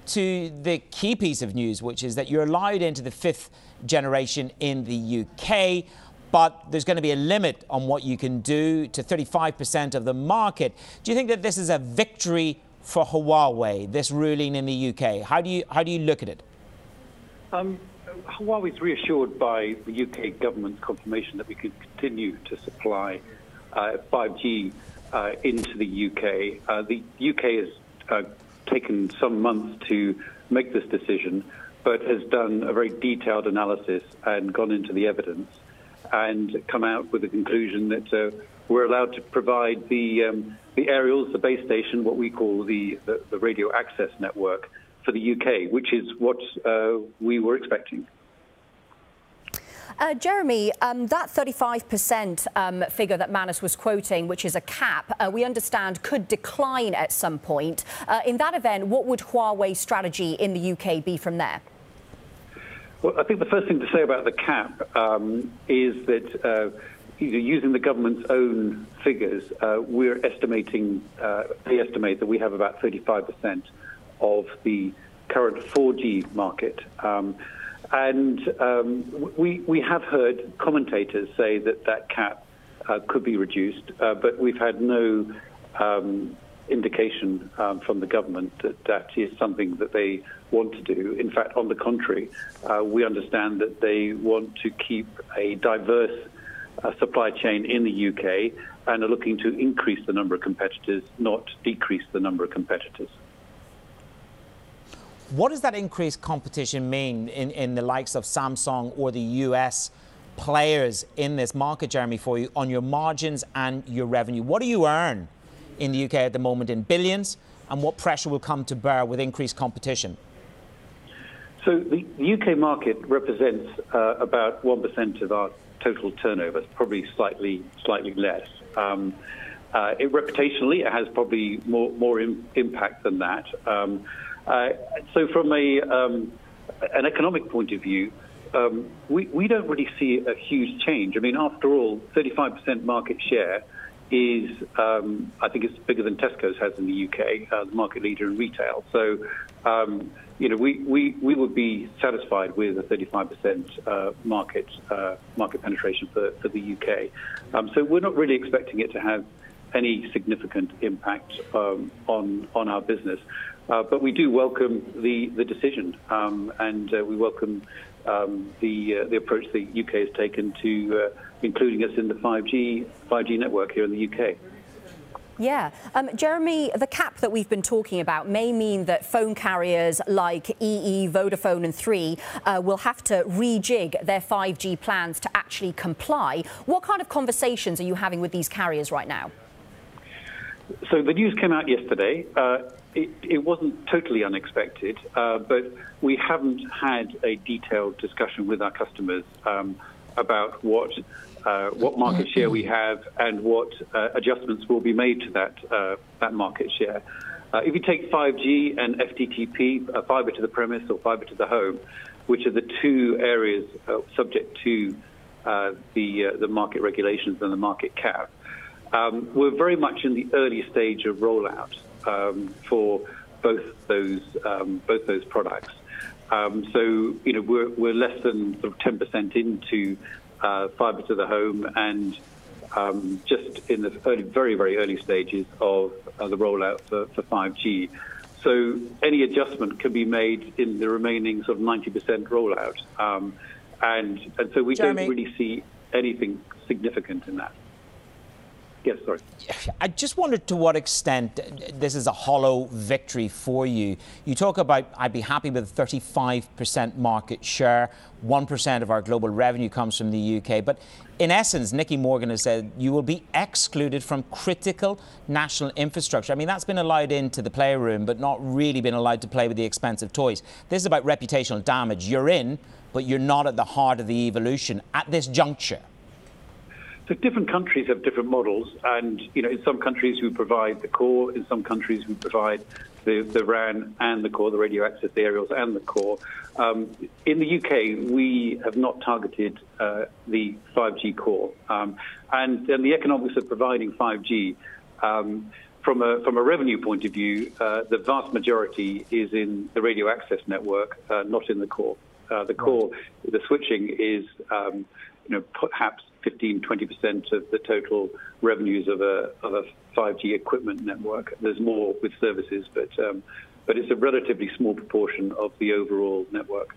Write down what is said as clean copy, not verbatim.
to the key piece of news, which is that you're allowed into the 5th generation in the UK, but there's going to be a limit on what you can do to 35% of the market. Do you think that this is a victory for Huawei, this ruling in the UK? How do you look at it? Huawei is reassured by the UK government's confirmation that we could continue to supply 5G into the UK. The UK has taken some months to make this decision, but has done a very detailed analysis and gone into the evidence and come out with a conclusion that we're allowed to provide the aerials, the base station, what we call the radio access network for the UK, which is what we were expecting. Jeremy, that 35% figure that Manus was quoting, which is a cap, we understand could decline at some point. In that event, what would Huawei's strategy in the UK be from there? Well, I think the first thing to say about the cap is that using the government's own figures, we're estimating, they estimate that we have about 35% of the current 4G market. And we have heard commentators say that that cap could be reduced, but we've had no indication from the government that that is something that they want to do. In fact, on the contrary, we understand that they want to keep a diverse supply chain in the UK and are looking to increase the number of competitors, not decrease the number of competitors. What does that increased competition mean in the likes of Samsung or the US players in this market, Jeremy, for you on your margins and your revenue? What do you earn in the UK at the moment in billions, and what pressure will come to bear with increased competition? So the UK market represents about 1% of our total turnover, probably slightly less. Reputationally, it has probably more impact than that. So from an economic point of view, we don't really see a huge change. I mean, after all, 35% market share is, I think it's bigger than Tesco's has in the UK, the market leader in retail. So, you know, we would be satisfied with a 35% market penetration for the UK. So we're not really expecting it to have any significant impact on our business. But we do welcome the decision, and we welcome the approach the UK has taken to including us in the 5G network here in the UK. Yeah. Jeremy, the cap that we've been talking about may mean that phone carriers like EE, Vodafone and Three will have to rejig their 5G plans to actually comply. What kind of conversations are you having with these carriers right now? So the news came out yesterday. It wasn't totally unexpected, but we haven't had a detailed discussion with our customers about what market share we have and what adjustments will be made to that market share. If you take 5G and FTTP, fibre to the premise or fibre to the home, which are the two areas subject to the market regulations and the market cap, we're very much in the early stage of rollout for both those products. So you know we're less than sort of 10% into fibre to the home and just in the very early stages of the rollout for 5G. So any adjustment can be made in the remaining sort of 90% rollout, and so we Jeremy, don't really see anything significant in that. Yes, sorry. I just wondered to what extent this is a hollow victory for you. You talk about, I'd be happy with 35% market share, 1% of our global revenue comes from the UK. But in essence, Nicky Morgan has said you will be excluded from critical national infrastructure. I mean, that's been allowed into the playroom, but not really been allowed to play with the expensive toys. This is about reputational damage. You're in, but you're not at the heart of the evolution at this juncture. So different countries have different models, and you know, in some countries we provide the core, in some countries we provide the RAN and the core, the radio access, the aerials and the core. In the UK, we have not targeted the 5G core, and the economics of providing 5G from a revenue point of view, the vast majority is in the radio access network, not in the core. The core, the switching is, perhaps 15-20% of the total revenues of a 5G equipment network. There's more with services, but it's a relatively small proportion of the overall network.